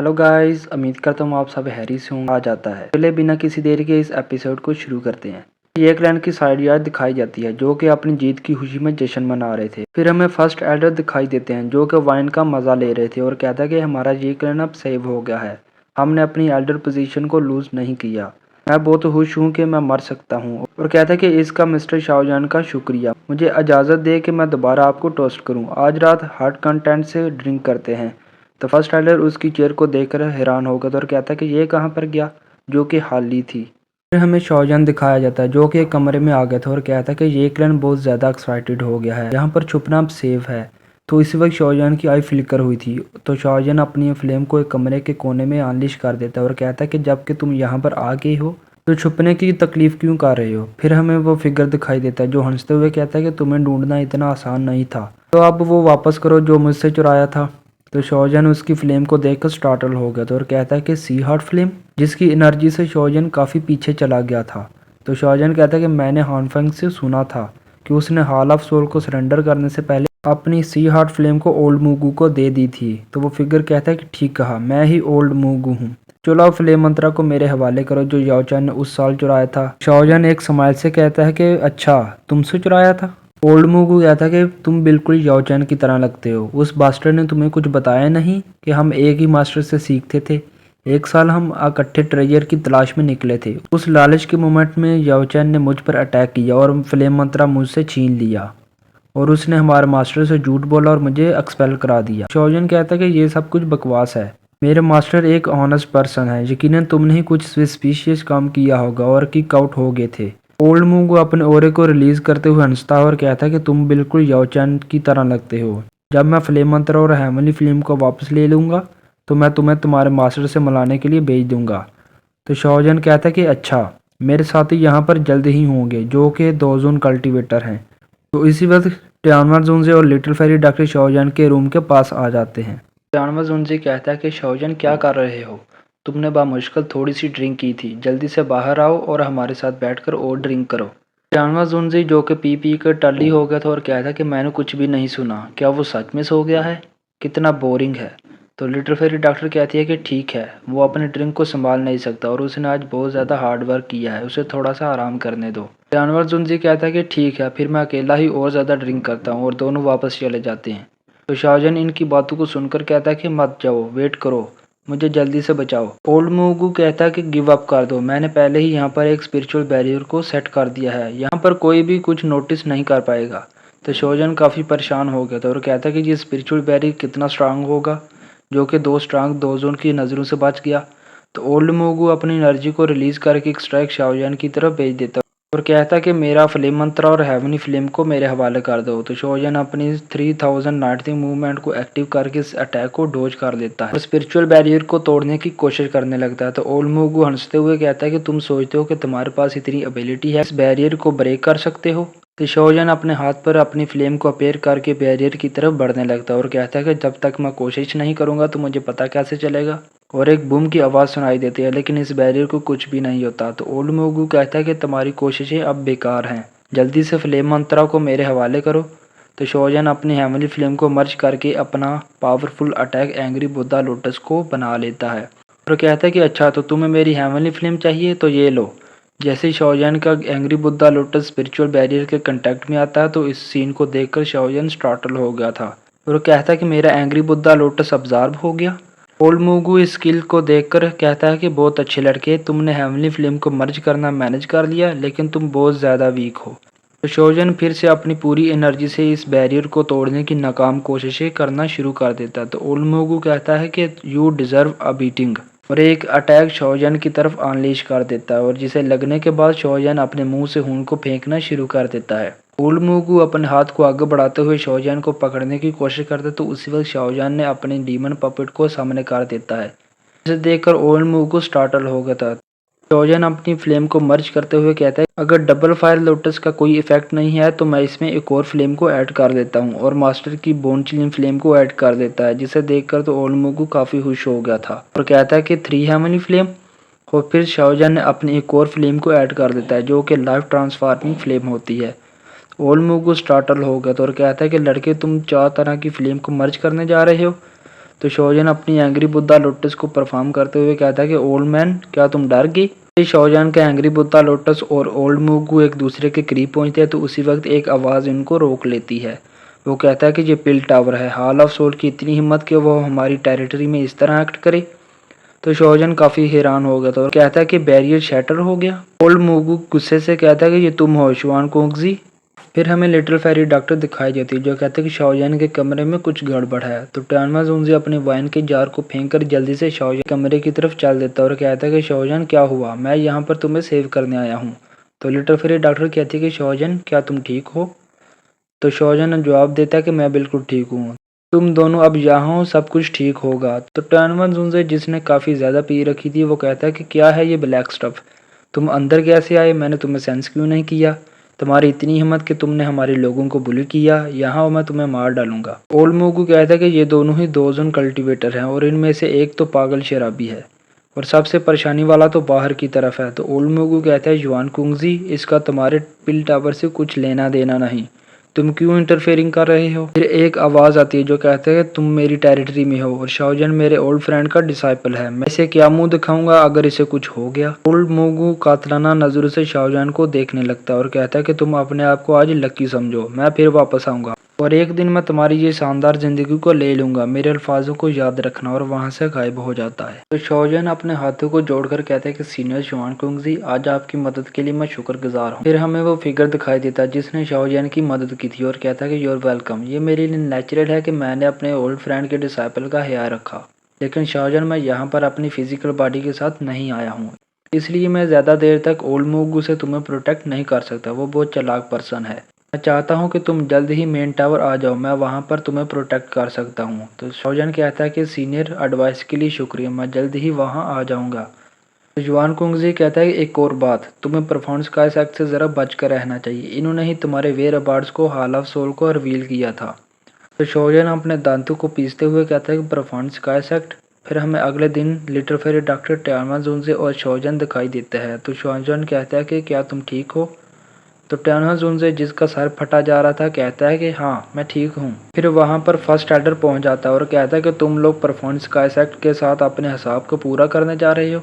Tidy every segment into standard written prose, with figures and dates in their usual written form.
Hello guys, उम्मीद करता हूँ आप सब हैरी से होंगे। आ जाता है चले बिना किसी देरी के इस एपिसोड को शुरू करते हैं। एक लैंड की साइड यार्ड दिखाई जाती है जो कि अपनी जीत की खुशी में जश्न मना रहे थे। फिर हमें फर्स्ट एल्डर दिखाई देते हैं जो कि वाइन का मजा ले रहे थे और कहता है कि हमारा ये क्लैन अब सेव हो गया है, हमने अपनी एल्डर पोजीशन को लूज नहीं किया। मैं बहुत खुश हूँ कि मैं मर सकता हूँ और कहता है कि इसका मिस्टर शाहजहान का शुक्रिया, मुझे इजाज़त दे कि मैं दोबारा आपको टोस्ट करूँ। आज रात हार्ट कंटेंट से ड्रिंक करते हैं। तो फर्स्ट एल्डर उसकी चेयर को देखकर हैरान हो गया और कहता है कि ये कहाँ पर गया, जो कि खाली थी। फिर हमें शाहजहान दिखाया जाता है जो कि एक कमरे में आ गया था और कहता है कि ये क्लैन बहुत ज़्यादा एक्साइटेड हो गया है, यहाँ पर छुपना अब सेफ है। तो इसी वक्त शाहजहान की आई फ्लिकर हुई थी, तो शाहजहान अपनी फ्लेम को एक कमरे के कोने में अनलिश कर देता है और कहता है कि जबकि तुम यहाँ पर आ गए हो तो छुपने की तकलीफ क्यों कर रहे हो। फिर हमें वो फिगर दिखाई देता है जो हंसते हुए कहता है कि तुम्हें ढूंढना इतना आसान नहीं था, तो अब वो वापस करो जो मुझसे चुराया था। तो शाहजहान उसकी फ्लेम को देखकर स्टार्टल हो गया था और कहता है कि सी हार्ट फ्लेम, जिसकी एनर्जी से शाहजहान काफ़ी पीछे चला गया था। तो शाहजहान कहता है कि मैंने हानफेंग से सुना था कि उसने हॉल ऑफ सोल को सरेंडर करने से पहले अपनी सी हार्ट फ्लेम को ओल्ड मूगू को दे दी थी। तो वो फिगर कहता है कि ठीक कहा, मैं ही ओल्ड मूगू हूँ, चलो अब फ्लेम मंत्रा को मेरे हवाले करो जो याओचान ने उस साल चुराया था। शाहजहान एक स्माइल से कहता है कि अच्छा, तुमसे चुराया था। ओल्ड मूगू कहता कि तुम बिल्कुल याओचैन की तरह लगते हो, उस मास्टर ने तुम्हें कुछ बताया नहीं कि हम एक ही मास्टर से सीखते थे। एक साल हम इकट्ठे ट्रेजर की तलाश में निकले थे, उस लालच के मोमेंट में याओचैन ने मुझ पर अटैक किया और फ्लेम मंत्रा मुझसे छीन लिया और उसने हमारे मास्टर से झूठ बोला और मुझे एक्सपेल करा दिया। शाहजहान कहता कि ये सब कुछ बकवास है, मेरे मास्टर एक ऑनेस्ट पर्सन है, यकीनन तुमने ही कुछ सस्पिशियस काम किया होगा और किक आउट हो गए थे। ओल्ड मूंग अपने ओरे को रिलीज करते हुए हंसता है और कहता है कि तुम बिल्कुल याओचैन की तरह लगते हो। जब मैं फ्लेम मंत्र और हेमली फ्लेम को वापस ले लूंगा तो मैं तुम्हें तुम्हारे मास्टर से मिलाने के लिए भेज दूंगा। तो शाहजहान कहता है कि अच्छा, मेरे साथी यहाँ पर जल्द ही होंगे जो कि 2 जोन कल्टीवेटर हैं। तो इसी वक्त टियानवा जोनजे और लिटिल फेरी डॉक्टर शाहजहान के रूम के पास आ जाते हैं। टियानवा जोनजे कहता है कि शाहजहान क्या कर रहे हो, तुमने बामुश्किल थोड़ी सी ड्रिंक की थी, जल्दी से बाहर आओ और हमारे साथ बैठकर और ड्रिंक करो। टियानवा जोनजे जो कि पी कर टल्ली हो गया था और कहता है कि मैंने कुछ भी नहीं सुना, क्या वो सच में सो गया है, कितना बोरिंग है। तो लिटिल फेरी डॉक्टर कहती है कि ठीक है, वो अपने ड्रिंक को संभाल नहीं सकता और उसने आज बहुत ज़्यादा हार्ड वर्क किया है, उसे थोड़ा सा आराम करने दो। जानवर जुनजी कहता है कि ठीक है, फिर मैं अकेला ही और ज़्यादा ड्रिंक करता हूँ और दोनों वापस चले जाते हैं। तो शाहजहान इनकी बातों को सुनकर कहता है कि मत जाओ, वेट करो, मुझे जल्दी से बचाओ। ओल्ड मूगू कहता है कि गिव अप कर दो, मैंने पहले ही यहाँ पर एक स्पिरिचुअल बैरियर को सेट कर दिया है, यहाँ पर कोई भी कुछ नोटिस नहीं कर पाएगा। तो शाहजहान काफ़ी परेशान हो गया था और कहता है कि ये स्पिरिचुअल बैरियर कितना स्ट्रांग होगा, जो कि 2 स्ट्रांग 2 जोन की नज़रों से बच गया। तो ओल्ड मूगू अपनी एनर्जी को रिलीज करके एक स्ट्राइक शाहजहान की तरफ भेज देता और कहता कि मेरा फ्लेम मंत्रा और हेवनी फ्लेम को मेरे हवाले कर दो। तो शाहजहान अपनी 3000 नाइटिंग मूवमेंट को एक्टिव करके इस अटैक को डोज कर देता है और स्पिरिचुअल बैरियर को तोड़ने की कोशिश करने लगता है। तो ओल्ड मूगू हंसते हुए कहता है कि तुम सोचते हो कि तुम्हारे पास इतनी एबिलिटी है, इस बैरियर को ब्रेक कर सकते हो। तो शाहजहान अपने हाथ पर अपनी फ्लेम को अपेयर करके बैरियर की तरफ बढ़ने लगता है और कहता है कि जब तक मैं कोशिश नहीं करूंगा तो मुझे पता कैसे चलेगा। और एक बूम की आवाज़ सुनाई देती है, लेकिन इस बैरियर को कुछ भी नहीं होता। तो ओल्ड मोगू कहता है कि तुम्हारी कोशिशें अब बेकार हैं, जल्दी से फ्लेम मंत्रा को मेरे हवाले करो। तो शाहजहान अपनी हेमली फ्लेम को मर्ज करके अपना powerful attack angry Buddha lotus को बना लेता है और कहता है कि अच्छा, तो तुम्हें मेरी हेमली फ्लेम चाहिए तो ये लो। जैसे ही शाहजहान का angry Buddha lotus spiritual barrier के कांटेक्ट में आता है तो इस सीन को देखकर शाहजहान स्टार्टल हो गया था और कहता है कि मेरा एंग्री बुद्धा लोटस अब्जॉर्ब हो गया। ओल्ड मूगू इस स्किल को देखकर कहता है कि बहुत अच्छे लड़के, तुमने हेवनली फ्लेम को मर्ज करना मैनेज कर लिया, लेकिन तुम बहुत ज़्यादा वीक हो। तो शाहजहान फिर से अपनी पूरी एनर्जी से इस बैरियर को तोड़ने की नाकाम कोशिशें करना शुरू कर देता है। तो ओल्ड मूगू कहता है कि यू डिज़र्व अ बीटिंग और एक अटैक शाहजहान की तरफ अनलीश कर देता है और जिसे लगने के बाद शाहजहान अपने मुंह से खून को फेंकना शुरू कर देता है। ओल्ड मूगू अपने हाथ को आगे बढ़ाते हुए शाहजहान को पकड़ने की कोशिश करता है तो उसी वक्त शाहजहान ने अपने डीमन पपेट को सामने कर देता है, जिसे देखकर ओल्ड मूगू स्टार्टल हो गया था। शाहजहान अपनी फ्लेम को मर्ज करते हुए कहता है अगर डबल फायर लोटस का कोई इफेक्ट नहीं है तो मैं इसमें एक और फ्लेम को ऐड कर देता हूँ और मास्टर की बोन चिलिंग फ्लेम को ऐड कर देता है, जिसे देखकर तो ओल्ड मूगू काफ़ी खुश हो गया था और कहता है कि 3 हेमनी फ्लेम। और फिर शाहजहान ने अपनी एक और फ्लेम को ऐड कर देता है जो कि लाइफ ट्रांसफार्मिंग फ्लेम होती है। ओल्ड मूगू स्टार्टल हो गया तो और कहता है कि लड़के, तुम 4 तरह की फ्लेम को मर्ज करने जा रहे हो। तो शोजन अपनी एंग्री बुद्धा लोटस को परफॉर्म करते हुए कहता है कि ओल्ड मैन क्या तुम डर गई। शोजन के एंग्री बुद्धा लोटस और ओल्ड मुगू एक दूसरे के करीब पहुंचते हैं तो उसी वक्त एक आवाज़ इनको रोक लेती है। वो कहता है कि ये पिल टावर है, हॉल ऑफ सोल की इतनी हिम्मत कि वो हमारी टेरिटरी में इस तरह एक्ट करे। तो शोजन काफ़ी हैरान हो गया था और कहता है कि बैरियर शैटर हो गया। ओल्ड मुगू गुस्से से कहता है कि ये तुम हो शुआन कोंगजी। फिर हमें लिटिल फेरी डॉक्टर दिखाई देती है जो कहते हैं कि शाओजन के कमरे में कुछ गड़बड़ है। तो टानवा जोंजी अपने वाइन के जार को फेंक कर जल्दी से शाओजन कमरे की तरफ चल देता है और कहता है कि शाओजन क्या हुआ, मैं यहाँ पर तुम्हें सेव करने आया हूँ। तो लिटिल फेरी डॉक्टर कहती है कि शाओजन क्या तुम ठीक हो। तो शाओजन जवाब देता है कि मैं बिल्कुल ठीक हूँ, तुम दोनों अब यहाँ हो, सब कुछ ठीक होगा। तो टानवा जोंजी जिसने काफ़ी ज़्यादा पी रखी थी वो कहता है कि क्या है ये ब्लैक स्टफ, तुम अंदर कैसे आए, मैंने तुम्हें सेंस क्यों नहीं किया, तुम्हारी इतनी हिम्मत कि तुमने हमारे लोगों को बुली किया, यहाँ मैं तुम्हें मार डालूंगा। ओल्ड मोगू कहता है कि ये दोनों ही दोजन कल्टीवेटर हैं और इनमें से एक तो पागल शराबी है और सबसे परेशानी वाला तो बाहर की तरफ है। तो ओल्ड मोगू कहता है युआन कुंगजी इसका तुम्हारे पिल टावर से कुछ लेना देना नहीं, तुम क्यों इंटरफेयरिंग कर रहे हो। फिर एक आवाज़ आती है जो कहते हैं तुम मेरी टेरिटरी में हो और शाओजन मेरे ओल्ड फ्रेंड का डिसाइपल है, मैं इसे क्या मुंह दिखाऊंगा अगर इसे कुछ हो गया। ओल्ड मोगू कातलाना नजरों से शाओजन को देखने लगता है और कहता है कि तुम अपने आप को आज लकी समझो, मैं फिर वापस आऊंगा और एक दिन मैं तुम्हारी ये शानदार जिंदगी को ले लूंगा, मेरे अल्फाजों को याद रखना। और वहां से गायब हो जाता है। तो शाओजन अपने हाथों को जोड़कर कहता है कि सीनियर शुआन कुंगजी आज आपकी मदद के लिए मैं शुक्रगुजार हूँ। फिर हमें वो फिगर दिखाई देता है जिसने शाओजन की मदद की थी और कहता है कि यूर वेलकम, ये मेरे लिए नेचुरल है कि मैंने अपने ओल्ड फ्रेंड के डिसाइपल का ख्याल रखा, लेकिन शाओजन मैं यहाँ पर अपनी फिजिकल बॉडी के साथ नहीं आया हूँ, इसलिए मैं ज़्यादा देर तक ओल्ड मोगू से तुम्हें प्रोटेक्ट नहीं कर सकता, वो बहुत चालाक पर्सन है। मैं चाहता हूँ कि तुम जल्द ही मेन टावर आ जाओ, मैं वहाँ पर तुम्हें प्रोटेक्ट कर सकता हूँ। तो शाओजन कहता है कि सीनियर एडवाइस के लिए शुक्रिया, मैं जल्द ही वहाँ आ जाऊँगा। तो युआन कुंगजी कहता है कि एक और बात, तुम्हें परफॉर्मेंस का एक्ट से ज़रा बच कर रहना चाहिए, इन्होंने ही तुम्हारे वेयर अबार्ड्स को हॉल ऑफ सोल को रिवील किया था। तो शाओजन अपने दांतों को पीसते हुए कहता है कि परफॉर्मेंस का एक्ट। फिर हमें अगले दिन लिटिल फेरी डॉक्टर टानवा जोंजी और शाओजन दिखाई देते हैं। तो शाओजन कहता है कि क्या तुम ठीक हो। तो टानवा जोंजी जिसका सर फटा जा रहा था कहता है कि हाँ मैं ठीक हूँ। फिर वहाँ पर फर्स्ट एडर पहुँच जाता है और कहता है कि तुम लोग परफॉर्मेंस का एक्ट के साथ अपने हिसाब को पूरा करने जा रहे हो।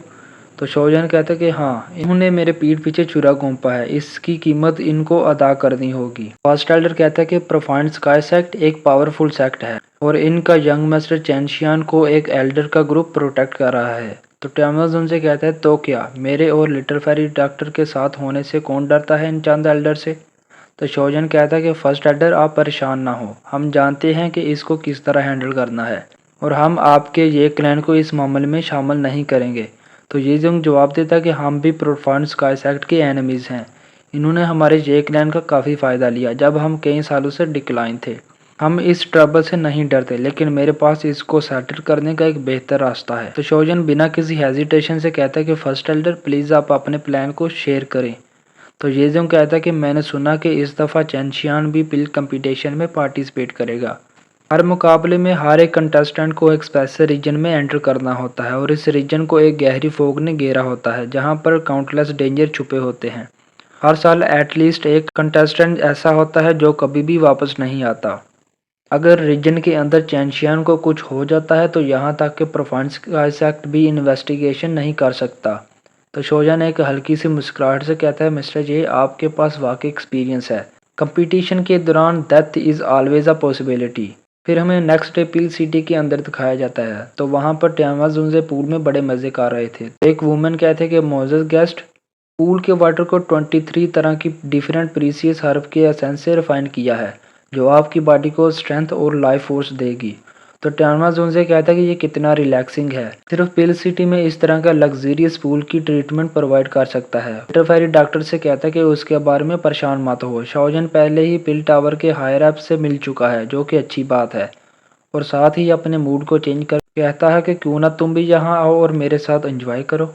तो शाओजन कहता है कि हाँ, इन्होंने मेरे पीठ पीछे छुरा घोंपा है, इसकी कीमत इनको अदा करनी होगी। फर्स्ट एल्डर कहता है कि प्रोफाइंड स्काई सेक्ट एक पावरफुल सेक्ट है और इनका यंग मास्टर चैनशियान को एक एल्डर का ग्रुप प्रोटेक्ट कर रहा है। तो टाइमर्स से कहता है तो क्या मेरे और लिटिल फेरी डॉक्टर के साथ होने से कौन डरता है इन चंद एल्डर से। तो शाओजन कहता है कि फर्स्ट एल्डर आप परेशान ना हो, हम जानते हैं कि इसको किस तरह हैंडल करना है और हम आपके ये क्लैन को इस मामले में शामिल नहीं करेंगे। तो ये जंग जवाब देता है कि हम भी प्रोफाइंड स्काई सेक्ट के एनिमीज़ हैं, इन्होंने हमारे जे क्लैन का काफ़ी फ़ायदा लिया जब हम कई सालों से डिक्लाइन थे, हम इस ट्रबल से नहीं डरते, लेकिन मेरे पास इसको सेटल करने का एक बेहतर रास्ता है। तो शाओजन बिना किसी हेजिटेशन से कहता है कि फर्स्ट एल्डर प्लीज़ आप अपने प्लान को शेयर करें। तो ये जंग कहता है कि मैंने सुना कि इस दफ़ा चैनशियान भी पिल कंपटीशन में पार्टिसिपेट करेगा। हर मुकाबले में हर एक कंटेस्टेंट को एक स्पेशल रीजन में एंटर करना होता है और इस रीजन को एक गहरी फोग ने घेरा होता है जहां पर काउंटलेस डेंजर छुपे होते हैं। हर साल एटलीस्ट एक कंटेस्टेंट ऐसा होता है जो कभी भी वापस नहीं आता। अगर रीजन के अंदर चैनशियान को कुछ हो जाता है तो यहाँ तक कि प्रोफाइंड स्काई सेक्ट भी इन्वेस्टिगेशन नहीं कर सकता। तो शाओजन एक हल्की सी मुस्कुराहट से कहता है मिस्टर जे आपके पास वाकई एक्सपीरियंस है, कंपटीशन के दौरान death is always a possibility. फिर हमें नेक्स्ट डे पिल सिटी के अंदर दिखाया जाता है। तो वहाँ पर टाइमवा जोंजी पूल में बड़े मज़े कर रहे थे। एक वुमेन कहते हैं कि मोजेस गेस्ट पूल के वाटर को 23 तरह की डिफरेंट प्रीसियस हर्ब के एसेंस से रिफाइन किया है जो आपकी बॉडी को स्ट्रेंथ और लाइफ फोर्स देगी। तो टाइमवा जोंजी कहता है कि ये कितना रिलैक्सिंग है, सिर्फ पिल सिटी में इस तरह का लग्जरियस पूल की ट्रीटमेंट प्रोवाइड कर सकता है। लिटिल फेरी डॉक्टर से कहता है कि उसके बारे में परेशान मत हो, शाओजन पहले ही पिल टावर के हायर अप से मिल चुका है जो कि अच्छी बात है और साथ ही अपने मूड को चेंज कर कहता है कि क्यों ना तुम भी यहाँ आओ और मेरे साथ एंजॉय करो।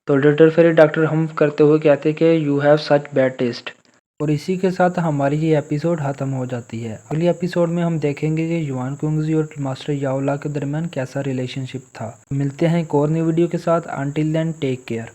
तो लिटिल फेरी डॉक्टर हम करते हुए कहते हैं कि you have such bad taste. और इसी के साथ हमारी ये एपिसोड ख़त्म हो जाती है। अगली एपिसोड में हम देखेंगे कि युआन कुंगजी और मास्टर याओला के दरमियान कैसा रिलेशनशिप था। मिलते हैं एक और नई वीडियो के साथ। Until then take care.